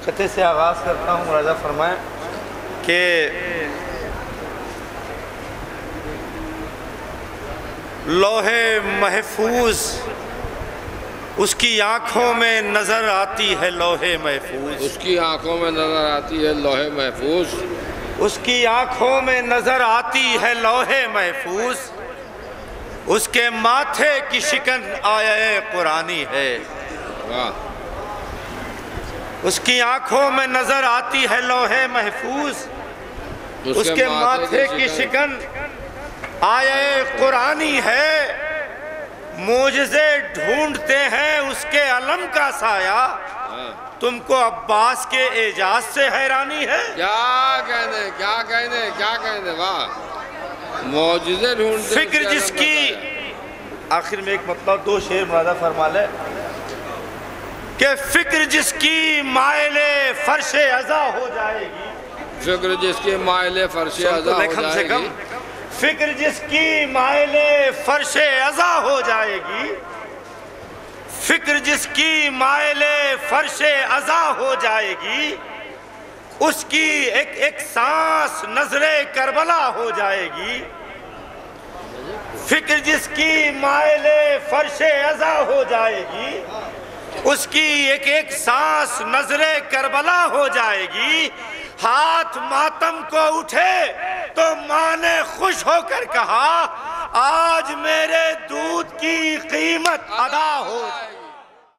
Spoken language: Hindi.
खते से आगाज़ करता हूँ। मुलाज़ा फरमाएं कि लौहे महफूज उसकी आँखों में नज़र आती है, लौहे महफूज उसकी आँखों में नज़र आती है लौहे महफूज, उसकी आँखों में नज़र आती है लौहे महफूज, उसके माथे की शिकन आये कुरानी है। वाह। उसकी आँखों में नज़र आती है लौहे महफूज, उसके माथे की शिकन आये कुरानी है। मोजज़े ढूंढते हैं उसके अलम का साया, तुमको अब्बास के एजाज से हैरानी है। क्या कहने, क्या कहने, क्या कहने। वाह। मौजज़े ढूंढते फिक्र जिसकी, आखिर में एक मतलब दो शेर मुलाज़ा फरमा ले कि फिक्र जिसकी मायले फर्शे अज़ा हो जाएगी, फिक्र जिसकी मायले फर्शे अज़ा हो जाएगी, फिक्र जिसकी मायले फर्शे अज़ा हो जाएगी, फिक्र जिसकी मायले फर्शे अज़ा हो जाएगी, उसकी एक एक सांस नजरे करबला हो जाएगी। फिक्र जिसकी मायले फर्शे अज़ा हो जाएगी, उसकी एक एक सांस नजरे करबला हो जाएगी। हाथ मातम को उठे तो माँ ने खुश होकर कहा, आज मेरे दूध की कीमत अदा हो।